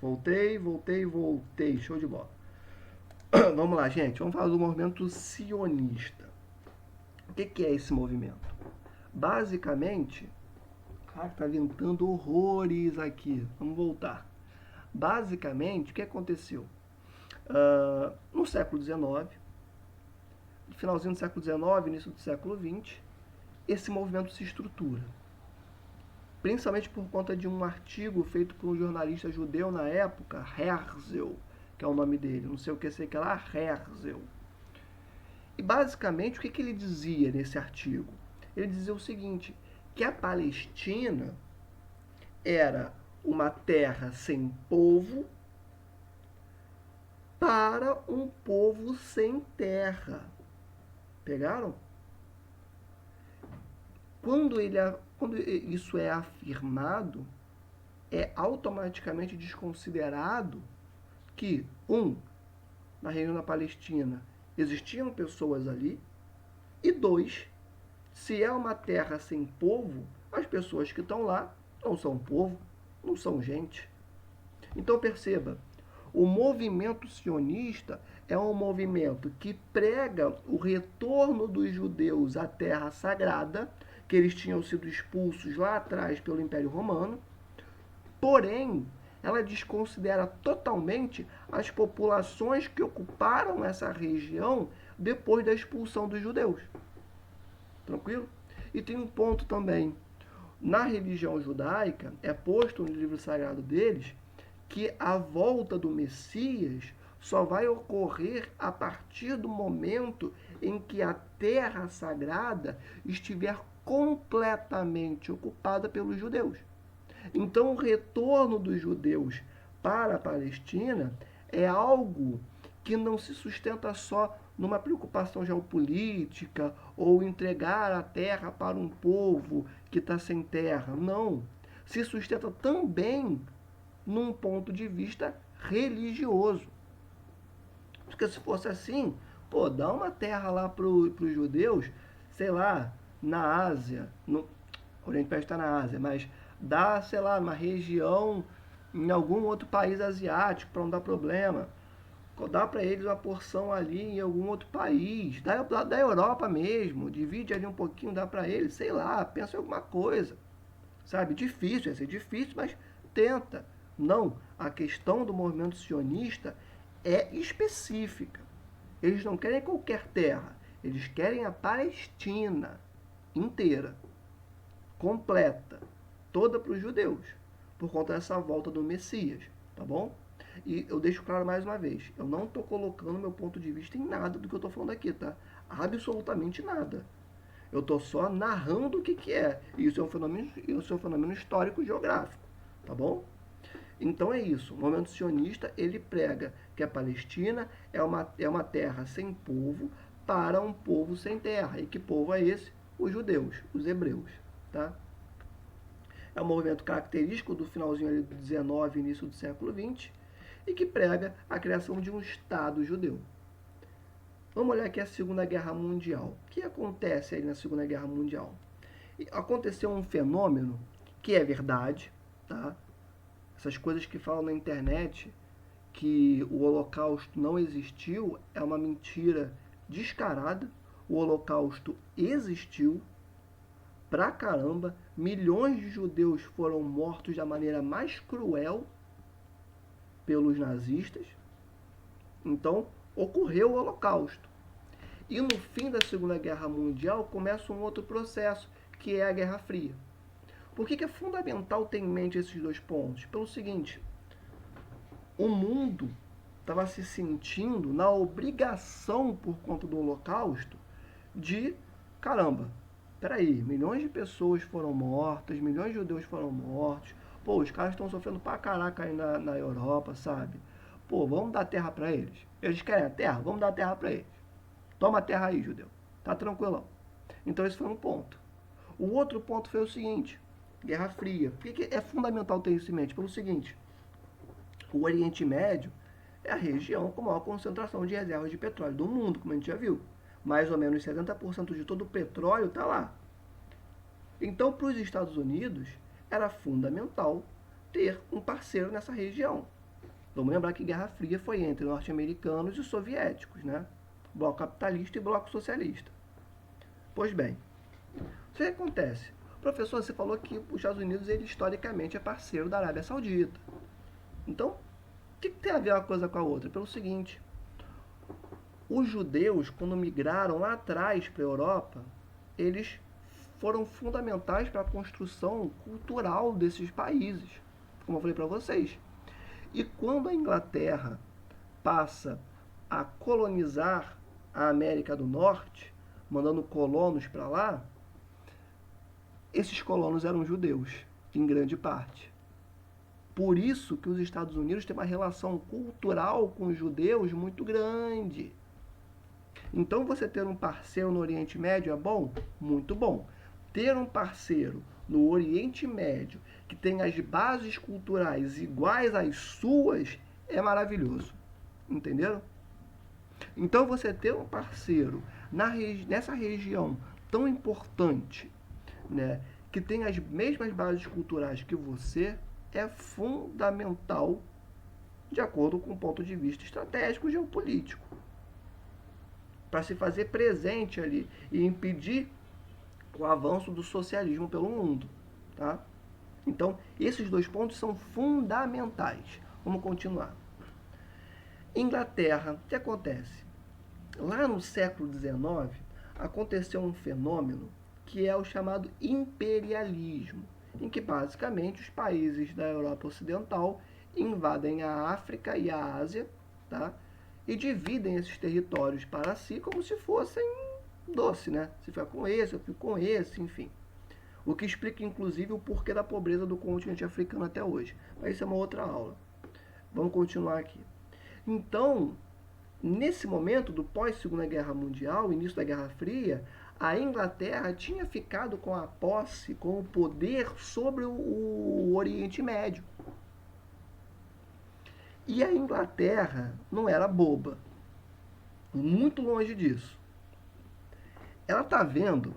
Voltei. Show de bola. Vamos lá, gente. Vamos falar do movimento sionista. O que é esse movimento? Basicamente, cara, tá ventando horrores aqui. Vamos voltar. Basicamente, o que aconteceu? No século XIX, finalzinho do século XIX, início do século XX, esse movimento se estrutura. Principalmente por conta de um artigo feito por um jornalista judeu na época, Herzl, que é o nome dele, não sei o que sei que lá, Herzl. E basicamente o que ele dizia nesse artigo? Ele dizia o seguinte, que a Palestina era uma terra sem povo para um povo sem terra. Pegaram? Quando isso é afirmado, é automaticamente desconsiderado que, na região da Palestina existiam pessoas ali, e dois, se é uma terra sem povo, as pessoas que estão lá não são povo, não são gente. Então perceba, o movimento sionista é um movimento que prega o retorno dos judeus à terra sagrada, que eles tinham sido expulsos lá atrás pelo Império Romano, porém, ela desconsidera totalmente as populações que ocuparam essa região depois da expulsão dos judeus. Tranquilo? E tem um ponto também. Na religião judaica, é posto no livro sagrado deles que a volta do Messias só vai ocorrer a partir do momento em que a terra sagrada estiver completamente ocupada pelos judeus. Então, o retorno dos judeus para a Palestina é algo que não se sustenta só numa preocupação geopolítica ou entregar a terra para um povo que está sem terra. Não. Se sustenta também num ponto de vista religioso. Porque se fosse assim, dá uma terra lá para os judeus, sei lá, na Ásia, no Oriente Médio está na Ásia, mas dá, sei lá, uma região em algum outro país asiático para não dar problema. Dá para eles uma porção ali em algum outro país, da Europa mesmo, divide ali um pouquinho, dá para eles, sei lá, pensa em alguma coisa. Sabe, difícil, ia ser difícil, mas tenta. Não, a questão do movimento sionista é específica. Eles não querem qualquer terra, eles querem a Palestina inteira, completa, toda para os judeus, por conta dessa volta do Messias, tá bom? E eu deixo claro mais uma vez, eu não estou colocando meu ponto de vista em nada do que eu estou falando aqui, tá? Absolutamente nada. Eu estou só narrando o que é. Isso é um fenômeno histórico geográfico, tá bom? Então é isso. O movimento sionista ele prega que a Palestina é uma terra sem povo para um povo sem terra. E que povo é esse? Os judeus, os hebreus, tá? É um movimento característico do finalzinho do 19 e início do século 20 e que prega a criação de um Estado judeu. Vamos olhar aqui a Segunda Guerra Mundial. O que acontece aí na Segunda Guerra Mundial? Aconteceu um fenômeno que é verdade, tá? Essas coisas que falam na internet que o Holocausto não existiu é uma mentira descarada. O Holocausto existiu pra caramba. Milhões de judeus foram mortos da maneira mais cruel pelos nazistas. Então, ocorreu o Holocausto. E no fim da Segunda Guerra Mundial começa um outro processo, que é a Guerra Fria. Por que é fundamental ter em mente esses dois pontos? Pelo seguinte, o mundo estava se sentindo na obrigação, por conta do Holocausto, de, caramba, peraí, milhões de pessoas foram mortas, milhões de judeus foram mortos, os caras estão sofrendo pra caraca aí na Europa, sabe? Vamos dar terra pra eles. Eles querem a terra? Vamos dar terra pra eles. Toma a terra aí, judeu. Tá tranquilão. Então esse foi um ponto. O outro ponto foi o seguinte, Guerra Fria. Por que é fundamental ter isso em mente? Pelo seguinte, o Oriente Médio é a região com maior concentração de reservas de petróleo do mundo, como a gente já viu. Mais ou menos 70% de todo o petróleo está lá. Então, para os Estados Unidos, era fundamental ter um parceiro nessa região. Vamos lembrar que Guerra Fria foi entre norte-americanos e soviéticos, né? Bloco capitalista e bloco socialista. Pois bem, o que acontece? Professor, você falou que os Estados Unidos, ele historicamente é parceiro da Arábia Saudita. Então, o que tem a ver uma coisa com a outra? Pelo seguinte, os judeus, quando migraram lá atrás para a Europa, eles foram fundamentais para a construção cultural desses países, como eu falei para vocês. E quando a Inglaterra passa a colonizar a América do Norte, mandando colonos para lá, esses colonos eram judeus, em grande parte. Por isso que os Estados Unidos têm uma relação cultural com os judeus muito grande. Então, você ter um parceiro no Oriente Médio é bom? Muito bom. Ter um parceiro no Oriente Médio que tem as bases culturais iguais às suas é maravilhoso. Entenderam? Então, você ter um parceiro nessa região tão importante, né, que tem as mesmas bases culturais que você, é fundamental de acordo com o ponto de vista estratégico e geopolítico, para se fazer presente ali e impedir o avanço do socialismo pelo mundo. Tá? Então, esses dois pontos são fundamentais. Vamos continuar. Inglaterra, o que acontece? Lá no século XIX, aconteceu um fenômeno que é o chamado imperialismo, em que basicamente os países da Europa Ocidental invadem a África e a Ásia, tá? E dividem esses territórios para si como se fossem doce, né? Você fica com esse, eu fico com esse, enfim. O que explica, inclusive, o porquê da pobreza do continente africano até hoje. Mas isso é uma outra aula. Vamos continuar aqui. Então, nesse momento do pós-Segunda Guerra Mundial, início da Guerra Fria, a Inglaterra tinha ficado com a posse, com o poder sobre o Oriente Médio. E a Inglaterra não era boba. Muito longe disso. Ela está vendo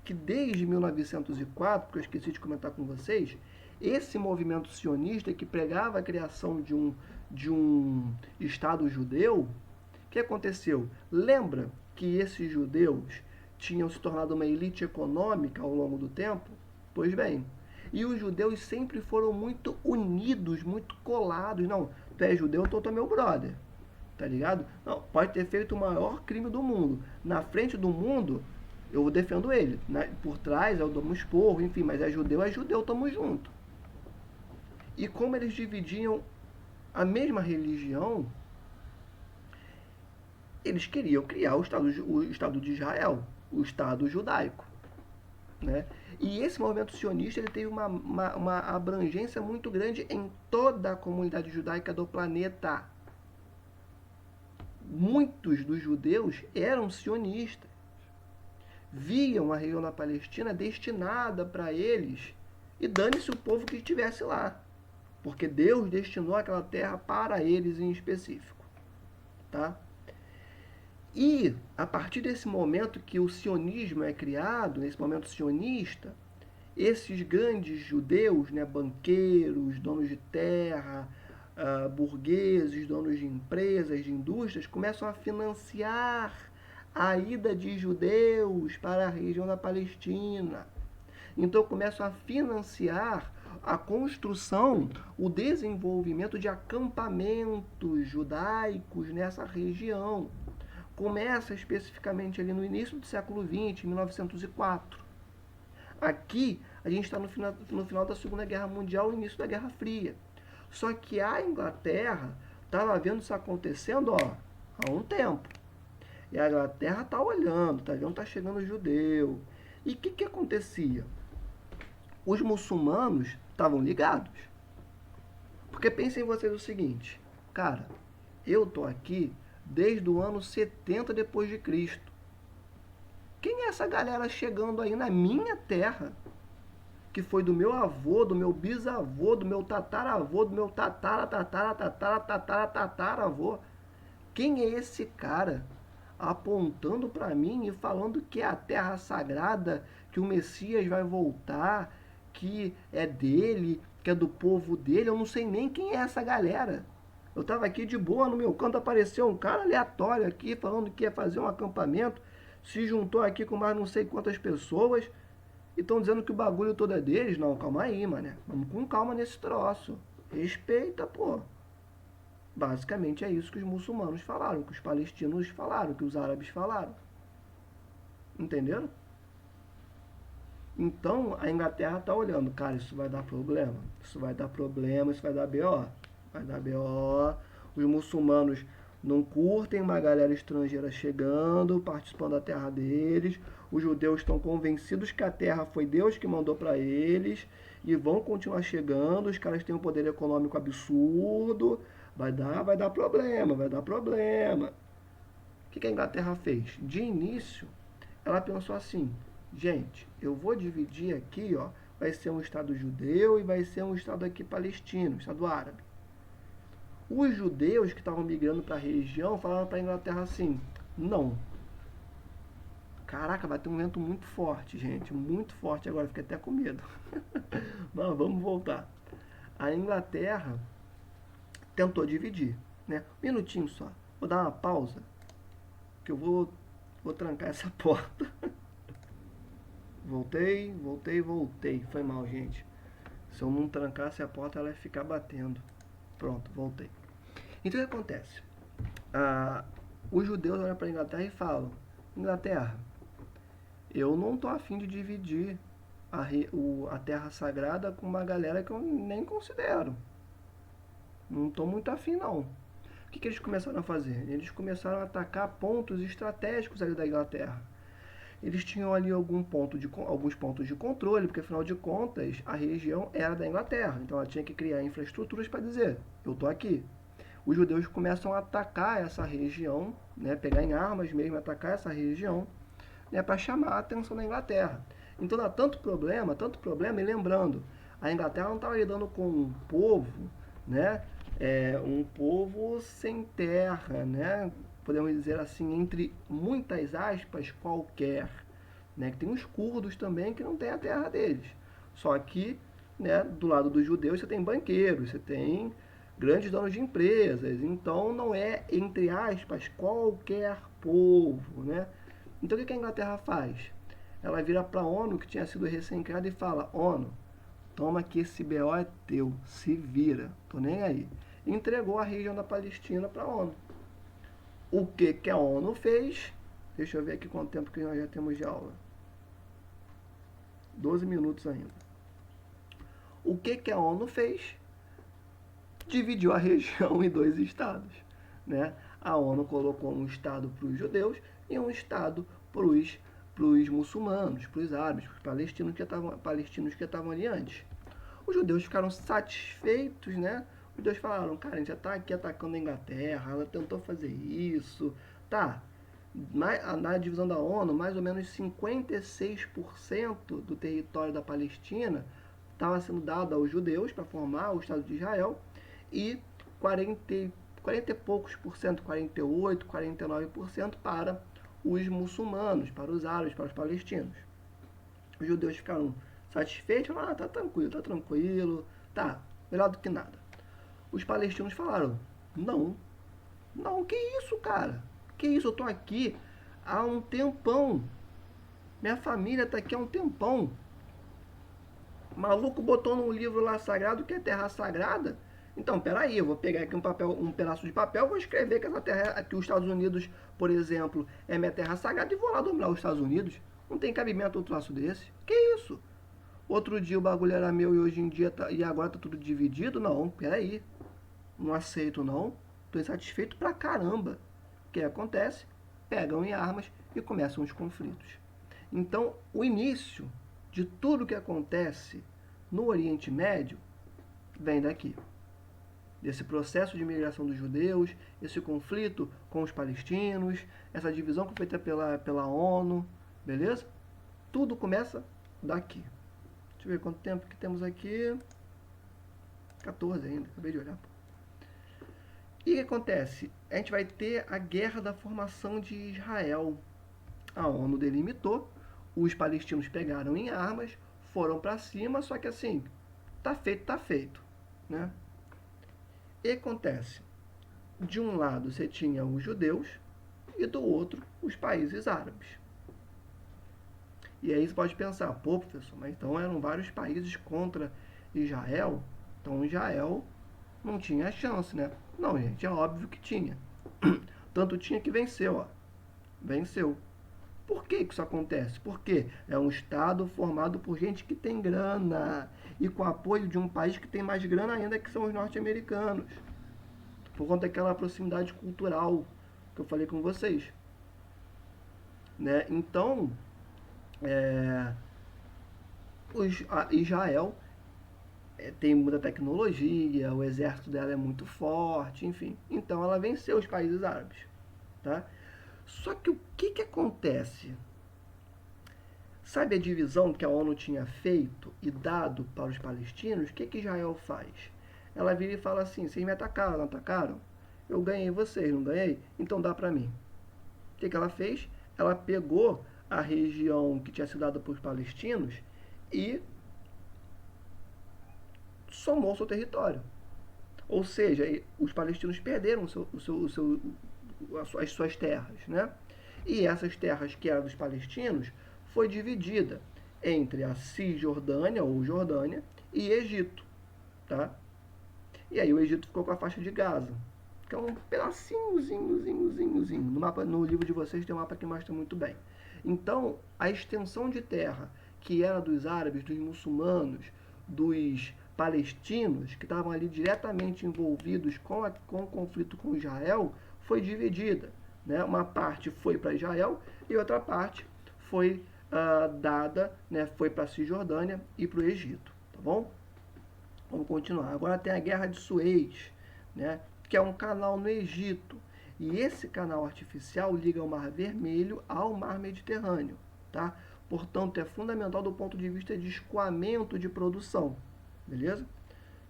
que desde 1904, que eu esqueci de comentar com vocês, esse movimento sionista que pregava a criação de um Estado judeu, o que aconteceu? Lembra que esses judeus tinham se tornado uma elite econômica ao longo do tempo? Pois bem, e os judeus sempre foram muito unidos, muito colados. Não, tu é judeu, então tu é meu brother. Tá ligado? Não, pode ter feito o maior crime do mundo. Na frente do mundo, eu defendo ele. Por trás, eu dou um esporro, enfim, mas é judeu, tamo junto. E como eles dividiam a mesma religião, eles queriam criar o Estado de Israel, o Estado judaico. Né? E esse movimento sionista ele teve uma abrangência muito grande em toda a comunidade judaica do planeta. Muitos dos judeus eram sionistas. Viam a região da Palestina destinada para eles e dane-se o povo que estivesse lá. Porque Deus destinou aquela terra para eles em específico. Tá? E, a partir desse momento que o sionismo é criado, nesse momento sionista, esses grandes judeus, né, banqueiros, donos de terra, burgueses, donos de empresas, de indústrias, começam a financiar a ida de judeus para a região da Palestina. Então começam a financiar a construção, o desenvolvimento de acampamentos judaicos nessa região. Começa especificamente ali no início do século XX, 1904. Aqui, a gente está no final da Segunda Guerra Mundial, no início da Guerra Fria. Só que a Inglaterra estava vendo isso acontecendo há um tempo. E a Inglaterra está olhando, está vendo que está chegando judeu. E o que acontecia? Os muçulmanos estavam ligados. Porque pensem vocês o seguinte, cara, eu estou aqui desde o ano 70 depois de Cristo. Quem é essa galera chegando aí na minha terra? Que foi do meu avô, do meu bisavô, do meu tataravô, do meu tataravô. Quem é esse cara apontando para mim e falando que é a terra sagrada, que o Messias vai voltar, que é dele, que é do povo dele? Eu não sei nem quem é essa galera. Eu estava aqui de boa, no meu canto apareceu um cara aleatório aqui, falando que ia fazer um acampamento, se juntou aqui com mais não sei quantas pessoas, e estão dizendo que o bagulho todo é deles. Não, calma aí, mané. Vamos com calma nesse troço. Respeita, pô. Basicamente é isso que os muçulmanos falaram, que os palestinos falaram, que os árabes falaram. Entenderam? Então a Inglaterra está olhando, cara, isso vai dar problema, isso vai dar problema, isso vai dar BO. Vai dar BO. Os muçulmanos não curtem uma galera estrangeira chegando, participando da terra deles. Os judeus estão convencidos que a terra foi Deus que mandou para eles e vão continuar chegando. Os caras têm um poder econômico absurdo. Vai dar problema, vai dar problema. O que a Inglaterra fez? De início, ela pensou assim: gente, eu vou dividir aqui, ó, vai ser um estado judeu e vai ser um estado aqui palestino, estado árabe. Os judeus que estavam migrando para a região falaram para a Inglaterra assim: não. Caraca, vai ter um vento muito forte, gente, muito forte agora, fiquei até com medo. Mas vamos voltar. A Inglaterra tentou dividir, né? Um minutinho só. Vou dar uma pausa, que eu vou trancar essa porta. Voltei. Foi mal, gente. Se eu não trancasse a porta, ela ia ficar batendo. Pronto, voltei. Então o que acontece? Os judeus olham para a Inglaterra e falam: Inglaterra, eu não tô afim de dividir a terra sagrada com uma galera que eu nem considero. Não tô muito afim, não. O que eles começaram a fazer? Eles começaram a atacar pontos estratégicos ali da Inglaterra. Eles tinham ali alguns pontos de controle, porque afinal de contas a região era da Inglaterra, então ela tinha que criar infraestruturas para dizer: eu estou aqui. Os judeus começam a atacar essa região, né, pegar em armas mesmo, atacar essa região, né, para chamar a atenção da Inglaterra. Então dá tanto problema, e lembrando, a Inglaterra não estava lidando com um povo, né, um povo sem terra, né, podemos dizer assim, entre muitas aspas, qualquer. Né? Que tem os curdos também que não tem a terra deles. Só que, né, do lado dos judeus, você tem banqueiros, você tem grandes donos de empresas. Então, não é, entre aspas, qualquer povo. Né? Então, o que a Inglaterra faz? Ela vira para a ONU, que tinha sido recém-criada, e fala: ONU, toma que esse BO é teu, se vira, tô nem aí. Entregou a região da Palestina para a ONU. O que a ONU fez? Deixa eu ver aqui quanto tempo que nós já temos de aula. 12 minutos ainda. O que a ONU fez? Dividiu a região em dois estados. Né? A ONU colocou um estado para os judeus e um estado para os muçulmanos, para os árabes, para os palestinos que estavam ali antes. Os judeus ficaram satisfeitos, né? Os judeus falaram: cara, a gente já está aqui atacando a Inglaterra, ela tentou fazer isso. Tá, na divisão da ONU, mais ou menos 56% do território da Palestina estava sendo dado aos judeus para formar o Estado de Israel e 40 e poucos por cento, 48, 49% para os muçulmanos, para os árabes, para os palestinos. Os judeus ficaram satisfeitos, falaram: tá tranquilo, tá, melhor do que nada. Os palestinos falaram: não, que isso, cara? Que isso? Eu tô aqui há um tempão. Minha família tá aqui há um tempão. O maluco botou num livro lá sagrado que é terra sagrada. Então, peraí, eu vou pegar aqui um pedaço de papel, vou escrever que essa terra, que os Estados Unidos, por exemplo, é minha terra sagrada e vou lá dominar os Estados Unidos. Não tem cabimento um troço desse. Que isso? Outro dia o bagulho era meu e hoje em dia e agora tá tudo dividido? Não, peraí. Não aceito não. Tô insatisfeito pra caramba. O que acontece? Pegam em armas e começam os conflitos. Então, o início de tudo que acontece no Oriente Médio vem daqui. Desse processo de migração dos judeus, esse conflito com os palestinos, essa divisão que foi feita pela ONU, beleza? Tudo começa daqui. Deixa eu ver quanto tempo que temos aqui. 14 ainda, acabei de olhar. E o que acontece? A gente vai ter a guerra da formação de Israel. A ONU delimitou, os palestinos pegaram em armas, foram para cima, só que assim, tá feito, né? E o que acontece? de um lado você tinha os judeus e do outro os países árabes. E aí você pode pensar, pô, professor, mas então eram vários países contra Israel, então Israel não tinha chance, né? Não, gente, é óbvio que tinha. Tanto tinha que venceu, ó. Venceu. Por que isso acontece? Porque é um Estado formado por gente que tem grana e com apoio de um país que tem mais grana ainda, que são os norte-americanos. Por conta daquela proximidade cultural que eu falei com vocês. Né? Então, é, Israel tem muita tecnologia, o exército dela é muito forte, enfim. Então ela venceu os países árabes. Tá? Só que o que acontece? Sabe a divisão que a ONU tinha feito e dado para os palestinos? O que Israel faz? Ela vira e fala assim: vocês me atacaram, não atacaram? Eu ganhei vocês, não ganhei? Então dá para mim. O que ela fez? Ela pegou a região que tinha sido dada para os palestinos e somou seu território. Ou seja, os palestinos perderam as suas terras, né? E essas terras que eram dos palestinos foi dividida entre a Cisjordânia ou Jordânia e Egito, tá? E aí o Egito ficou com a faixa de Gaza, que é um pedacinhozinho. No livro de vocês tem um mapa que mostra muito bem. Então, a extensão de terra que era dos árabes, dos muçulmanos, dos palestinos, que estavam ali diretamente envolvidos com o conflito com Israel, foi dividida. Né? Uma parte foi para Israel e outra parte foi dada, né, foi para a Cisjordânia e para o Egito. Tá bom? Vamos continuar. Agora tem a Guerra de Suez, né, que é um canal no Egito. E esse canal artificial liga o Mar Vermelho ao Mar Mediterrâneo. Tá? Portanto, é fundamental do ponto de vista de escoamento de produção. Beleza?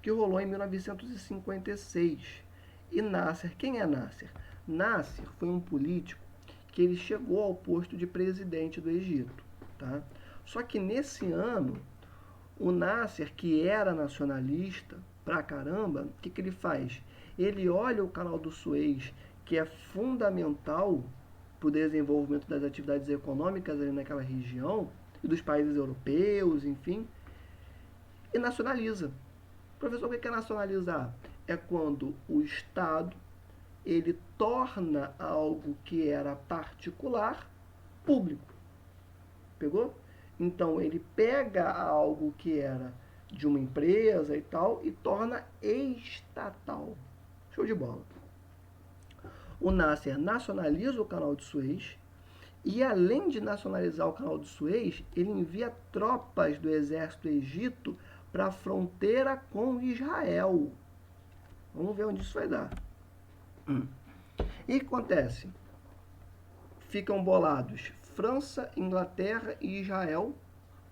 Que rolou em 1956. E Nasser, quem é Nasser? Nasser foi um político que ele chegou ao posto de presidente do Egito. Tá? Só que nesse ano, o Nasser, que era nacionalista pra caramba, o que ele faz? Ele olha o canal do Suez, que é fundamental para o desenvolvimento das atividades econômicas ali naquela região, e dos países europeus, enfim, e nacionaliza. Professor, o que é nacionalizar? É quando o Estado ele torna algo que era particular público. Pegou? Então ele pega algo que era de uma empresa e tal e torna estatal. Show de bola. O Nasser nacionaliza o canal de Suez e, além de nacionalizar o canal de Suez, ele envia tropas do exército egito para a fronteira com Israel. Vamos ver onde isso vai dar. E o que acontece? Ficam bolados França, Inglaterra e Israel,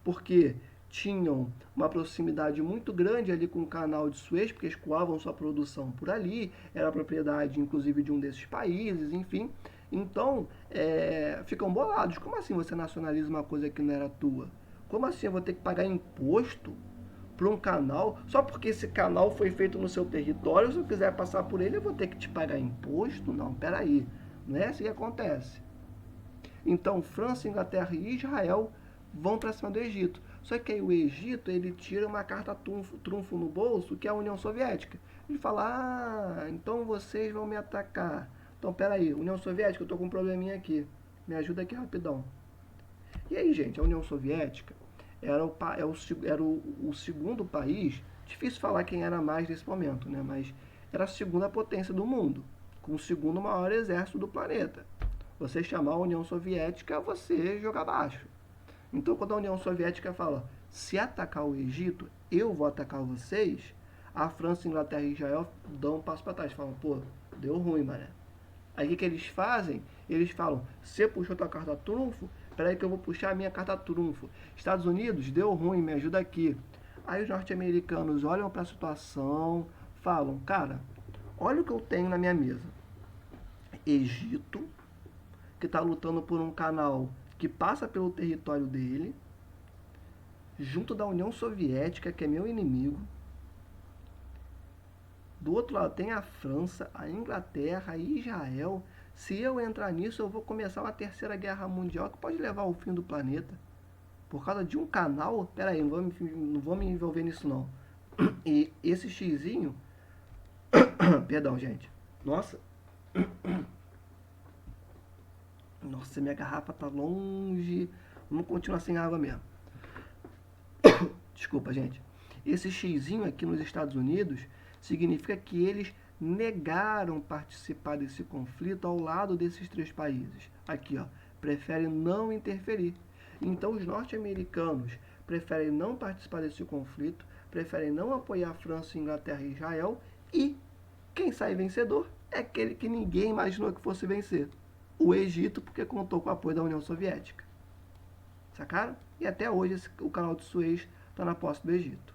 porque tinham uma proximidade muito grande ali com o canal de Suez, porque escoavam sua produção por ali, era propriedade inclusive de um desses países, enfim. Então, ficam bolados. Como assim você nacionaliza uma coisa que não era tua? Como assim eu vou ter que pagar imposto para um canal, só porque esse canal foi feito no seu território, se eu quiser passar por ele, eu vou ter que te pagar imposto? Não, peraí. Não é assim que acontece. Então, França, Inglaterra e Israel vão para cima do Egito. Só que aí o Egito, ele tira uma carta trunfo no bolso, que é a União Soviética. Ele fala, então vocês vão me atacar. Então, peraí, União Soviética, eu tô com um probleminha aqui. Me ajuda aqui rapidão. E aí, gente, a União Soviética era o segundo país, difícil falar quem era mais nesse momento, né? Mas era a segunda potência do mundo, com o segundo maior exército do planeta. Você chamar a União Soviética, você jogar baixo. Então, quando a União Soviética fala, se atacar o Egito, eu vou atacar vocês, a França, Inglaterra e Israel dão um passo para trás. Falam, pô, deu ruim, mané. Aí o que eles fazem? Eles falam, você puxou tua carta trunfo? Peraí que eu vou puxar a minha carta trunfo. Estados Unidos, deu ruim, me ajuda aqui. Aí os norte-americanos olham para a situação, falam, cara, olha o que eu tenho na minha mesa. Egito, que está lutando por um canal que passa pelo território dele, junto da União Soviética, que é meu inimigo, Do outro lado tem a França, a Inglaterra e Israel. Se eu entrar nisso, eu vou começar uma terceira guerra mundial que pode levar ao fim do planeta. Por causa de um canal, peraí, não vou me envolver nisso não. E esse xizinho, perdão, gente. Nossa, minha garrafa tá longe. Vamos continuar sem água mesmo. Desculpa, gente. Esse xizinho aqui nos Estados Unidos significa que eles negaram participar desse conflito ao lado desses três países. Aqui, ó, preferem não interferir. Então, os norte-americanos preferem não participar desse conflito, preferem não apoiar a França, Inglaterra e Israel, e quem sai vencedor é aquele que ninguém imaginou que fosse vencer. O Egito, porque contou com o apoio da União Soviética. Sacaram? E até hoje o canal de Suez está na posse do Egito.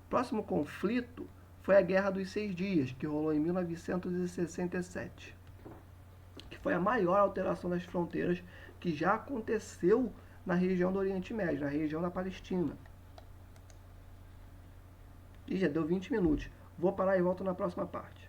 O próximo conflito foi a Guerra dos 6 Dias, que rolou em 1967, que foi a maior alteração das fronteiras que já aconteceu na região do Oriente Médio, na região da Palestina. E já deu 20 minutos. Vou parar e volto na próxima parte.